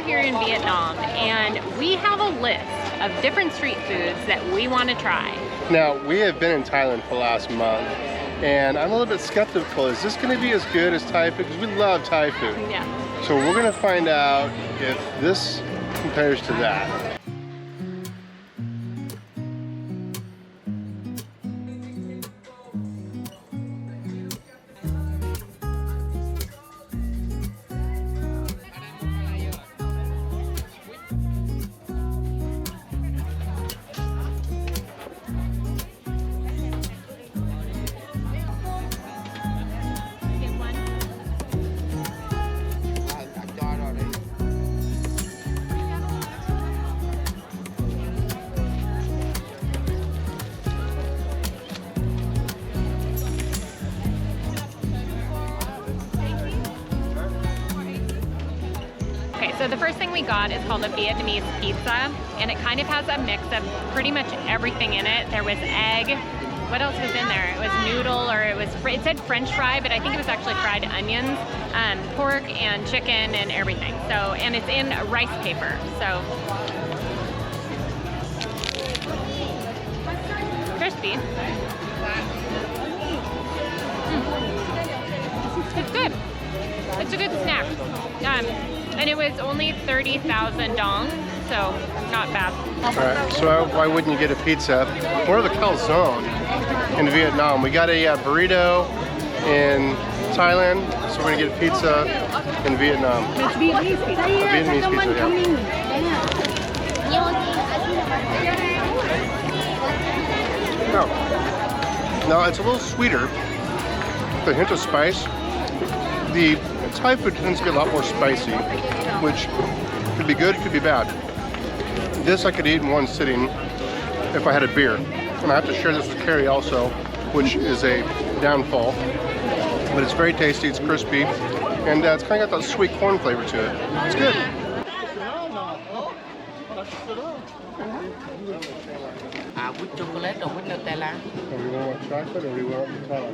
here in Vietnam, and we have a list of different street foods that we want to try. Now, we have been in Thailand for the last month, and I'm a little bit skeptical. Is this going to be as good as Thai food? Because we love Thai food. Yeah. So we're going to find out if this compares to that. So the first thing we got is called a Vietnamese pizza, and it kind of has a mix of pretty much everything in it. There was egg. What else was in there? It was noodle, or it said French fry, but I think it was actually fried onions, pork and chicken and everything. So, and it's in rice paper. So crispy. It's good. It's a good snack. And it was only 30,000 dong, so not bad. All right, so why wouldn't you get a pizza? Or the calzone in Vietnam. We got a burrito in Thailand, so we're gonna get a pizza in Vietnam. It's Vietnamese pizza. A Vietnamese pizza, yeah. No, it's a little sweeter, with a hint of spice. The Thai food tends to be a lot more spicy, which could be good, could be bad. This I could eat in one sitting if I had a beer. And I have to share this with Carrie also, which is a downfall. But it's very tasty, it's crispy, and it's kind of got that sweet corn flavor to it. It's good. With chocolate or with Nutella? Do we want chocolate or do we want Nutella?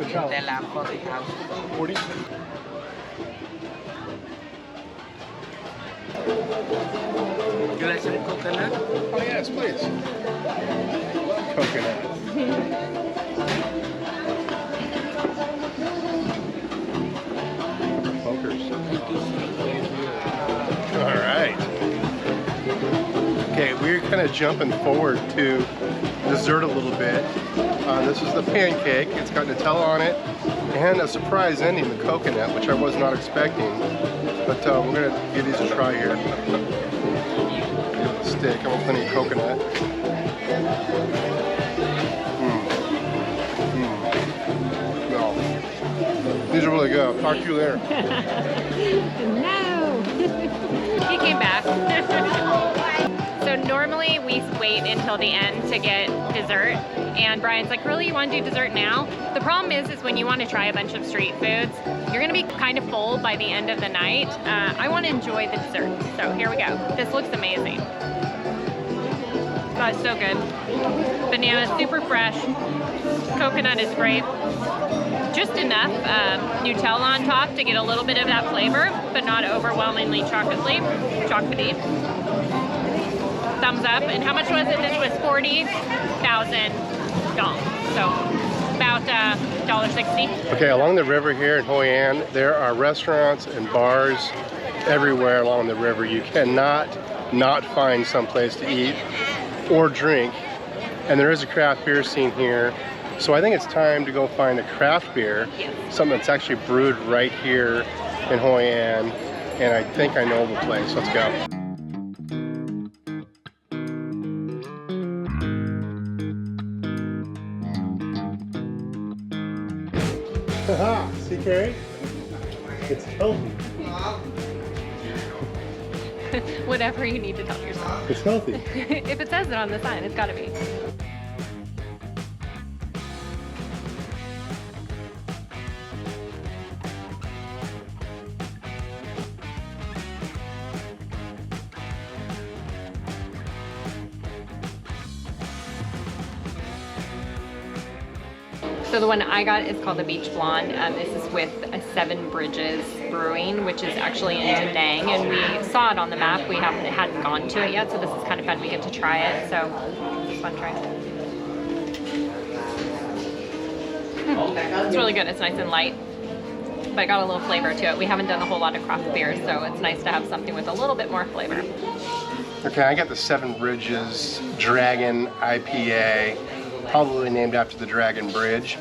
Nutella 40,000. 40? You like some coconut? Oh yes, please. Coconut. Pokers. All right. Okay, we're kind of jumping forward to dessert a little bit. This is the pancake. It's got Nutella on it, and a surprise ending, the coconut, which I was not expecting. But we're gonna give these a try here. Give it a stick. I'm gonna plenty of coconut. No, these are really good. I'll talk to you later. No. He came back. So normally we wait until the end to get dessert, and Brian's like, really, you want to do dessert now? The problem is when you want to try a bunch of street foods, you're gonna be kind of full by the end of the night. I want to enjoy the dessert, so here we go. This looks amazing. Oh, it's so good. Banana, super fresh. Coconut is great. Just enough Nutella on top to get a little bit of that flavor, but not overwhelmingly chocolatey. Thumbs up. And how much was it? This was 40,000 dong. So about $1.60. Okay, along the river here in Hoi An, there are restaurants and bars everywhere along the river. You cannot not find some place to eat or drink. And there is a craft beer scene here. So I think it's time to go find a craft beer, something that's actually brewed right here in Hoi An. And I think I know the place. Let's go. Haha, see Carrie? It's healthy. Whatever you need to tell yourself. It's healthy. If it says it on the sign, it's gotta be. So the one I got is called the Beach Blonde. This is with a Seven Bridges Brewing, which is actually in Da Nang, and we saw it on the map. We hadn't gone to it yet, so this is kind of fun. We get to try it, so it's fun trying. It's really good. It's nice and light, but it got a little flavor to it. We haven't done a whole lot of craft beer, so it's nice to have something with a little bit more flavor. Okay, I got the Seven Bridges Dragon IPA, probably named after the Dragon Bridge.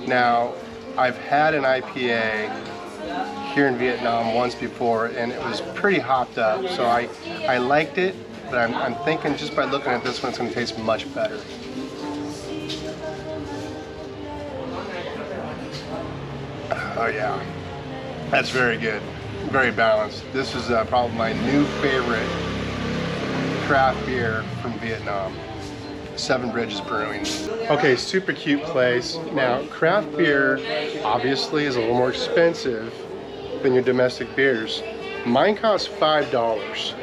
Now, I've had an IPA here in Vietnam once before, and it was pretty hopped up, so I liked it, but I'm thinking just by looking at this one, it's going to taste much better. Oh yeah, that's very good, very balanced. This is probably my new favorite craft beer from Vietnam. Seven Bridges Brewing. Okay, super cute place. Now, craft beer obviously is a little more expensive than your domestic beers. Mine cost $5.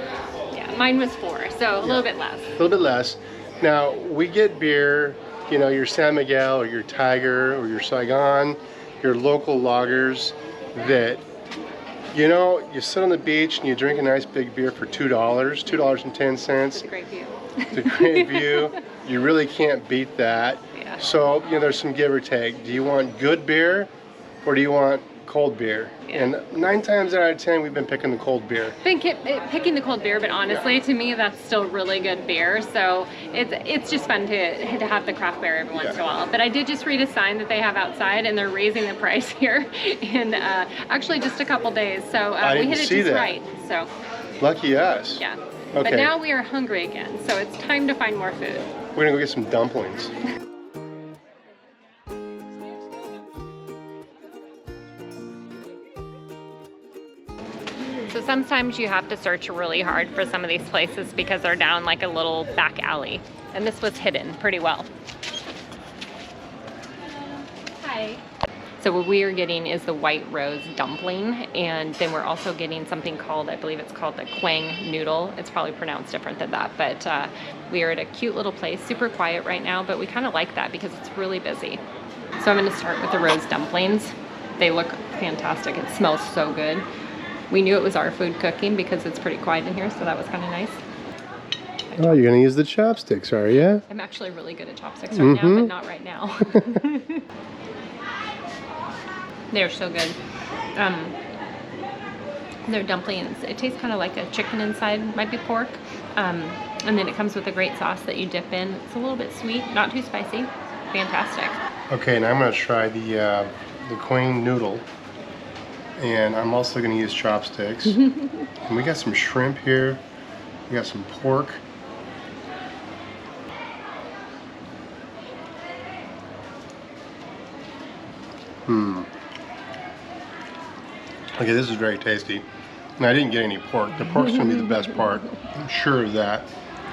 Yeah, mine was $4, so a little bit less. A little bit less. Now, we get beer, you know, your San Miguel or your Tiger or your Saigon, your local lagers that, you know, you sit on the beach and you drink a nice big beer for $2, $2.10. It's a great view. It's a great view. You really can't beat that. Yeah. So, you know, there's some give or take. Do you want good beer or do you want cold beer? Yeah. And 9 times out of 10, we've been picking the cold beer. Picking the cold beer, but honestly, to me, that's still really good beer. So it's just fun to have the craft beer every once in a while. But I did just read a sign that they have outside, and they're raising the price here in actually just a couple days. So we hit it just right. So lucky us. yeah. Okay. But now we are hungry again, so it's time to find more food. We're gonna go get some dumplings. So sometimes you have to search really hard for some of these places because they're down like a little back alley. And this was hidden pretty well. Hi. So what we are getting is the white rose dumpling, and then we're also getting something called, I believe it's called the quang noodle. It's probably pronounced different than that, but we are at a cute little place, super quiet right now, but we kind of like that because it's really busy. So I'm gonna start with the rose dumplings. They look fantastic. It smells so good. We knew it was our food cooking because it's pretty quiet in here, so that was kind of nice. Oh, you're gonna use the chopsticks, are you? I'm actually really good at chopsticks right now, but not right now. They're so good. They're dumplings. It tastes kind of like a chicken inside, might be pork. And then it comes with a great sauce that you dip in. It's a little bit sweet, not too spicy. Fantastic. Okay, now I'm gonna try the quang noodle. And I'm also gonna use chopsticks. And we got some shrimp here. We got some pork. Okay, this is very tasty. And I didn't get any pork. The pork's gonna be the best part. I'm sure of that.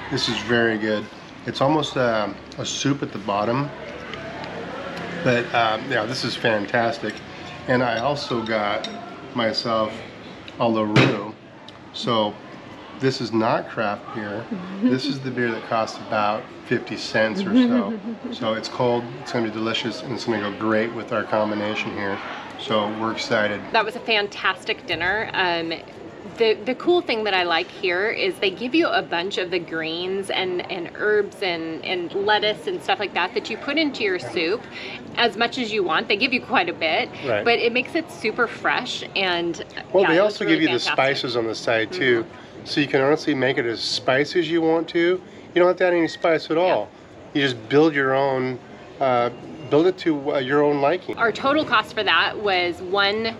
This is very good. It's almost a soup at the bottom. But yeah, this is fantastic. And I also got myself a LaRue. So this is not craft beer. This is the beer that costs about 50 cents or so. So it's cold, it's gonna be delicious, and it's gonna go great with our combination here. So we're excited. That was a fantastic dinner. The cool thing that I like here is they give you a bunch of the greens and herbs and lettuce and stuff like that you put into your soup as much as you want. They give you quite a bit, right, but it makes it super fresh. And well, yeah, they also really give you fantastic. the spices on the side too. So you can honestly make it as spicy as you want to. You don't have to add any spice at all. You just build your own, build it to your own liking. Our total cost for that was $110.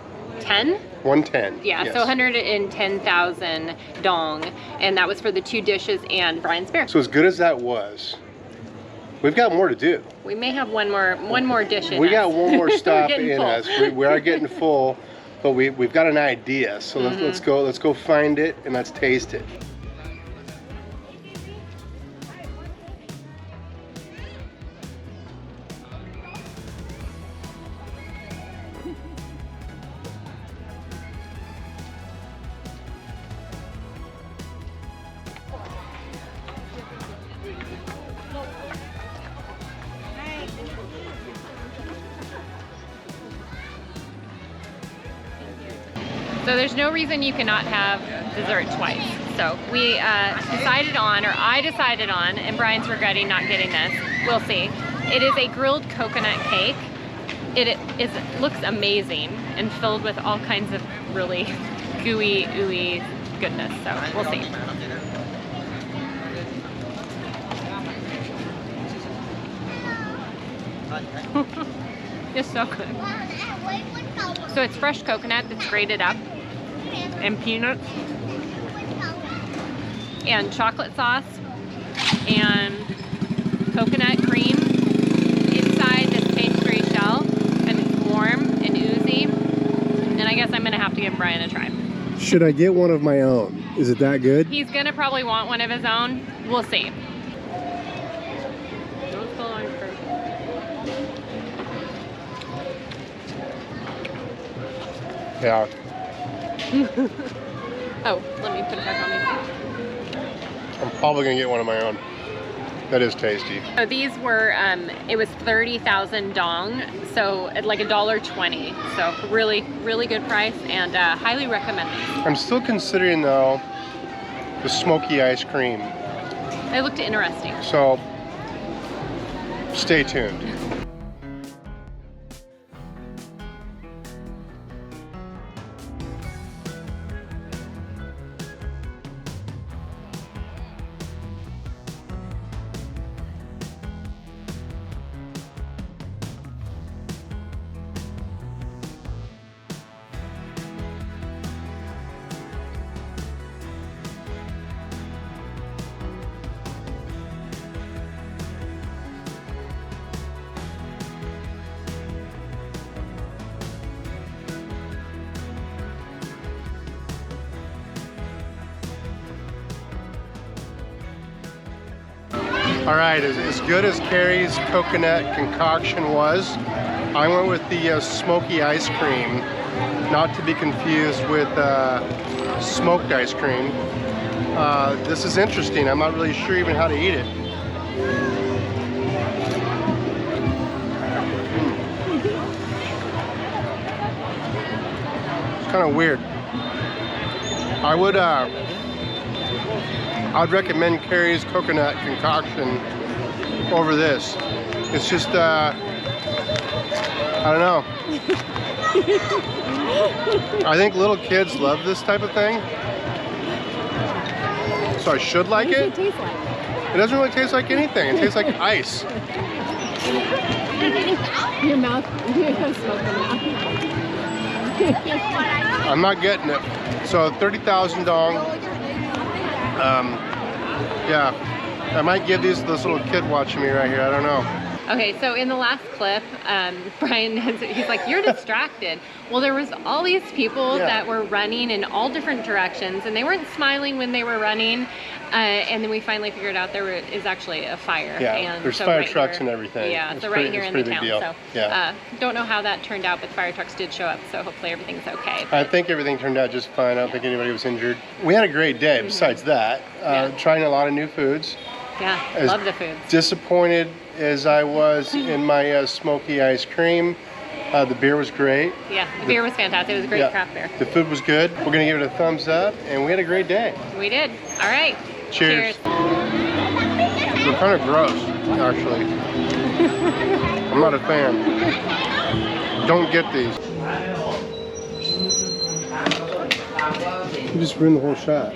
110. Yeah, yes. so 110,000 dong, and that was for the 2 dishes and Brian's beer. So as good as that was, we've got more to do. We may have one more dish in We us. got one more stop Getting in full. us. We are getting full, but we've got an idea. So let's go find it and let's taste it. So there's no reason you cannot have dessert twice. So we decided on, or I decided on, and Brian's regretting not getting this. We'll see. It is a grilled coconut cake. It looks amazing and filled with all kinds of really gooey, ooey goodness. So we'll see. It's so good. So it's fresh coconut that's grated up, and peanuts, and chocolate sauce, and coconut cream inside this pastry shell, and it's warm and oozy. And I guess I'm gonna have to give Brian a try. Should I get one of my own? Is it that good? He's gonna probably want one of his own. We'll see. Yeah. Oh, let me put it back on me. I'm probably gonna get one of my own. That is tasty. So these were, it was 30,000 dong, so at like $1.20. So really, really good price, and highly recommend these. I'm still considering though the smoky ice cream. They looked interesting. So stay tuned. All right, as good as Carrie's coconut concoction was, I went with the smoky ice cream, not to be confused with smoked ice cream. This is interesting. I'm not really sure even how to eat it. It's kind of weird. I'd recommend Carrie's coconut concoction over this. It's just, I don't know. I think little kids love this type of thing. So I should like it. What does it taste like? It doesn't really taste like anything. It tastes like ice. Your mouth, you have smoke in your mouth. I'm not getting it. So 30,000 dong. Yeah, I might give this little kid watching me right here. I don't know. Okay, so in the last clip, Brian, he's like, you're distracted. Well, there was all these people that were running in all different directions, and they weren't smiling when they were running. And then we finally figured out there is actually a fire. Yeah, and there's so fire right trucks here, and everything. Yeah, it's so right here in the town. Deal. So yeah. Don't know how that turned out, but fire trucks did show up, so hopefully everything's okay. I think everything turned out just fine. I don't think anybody was injured. We had a great day besides that. Trying a lot of new foods. Yeah, love the foods. Disappointed as I was in my smoky ice cream. The beer was great. Yeah, the beer was fantastic. It was a great craft beer. The food was good. We're gonna give it a thumbs up, and we had a great day. We did. All right. Cheers. They're kind of gross, actually. I'm not a fan. Don't get these. You just ruined the whole shot.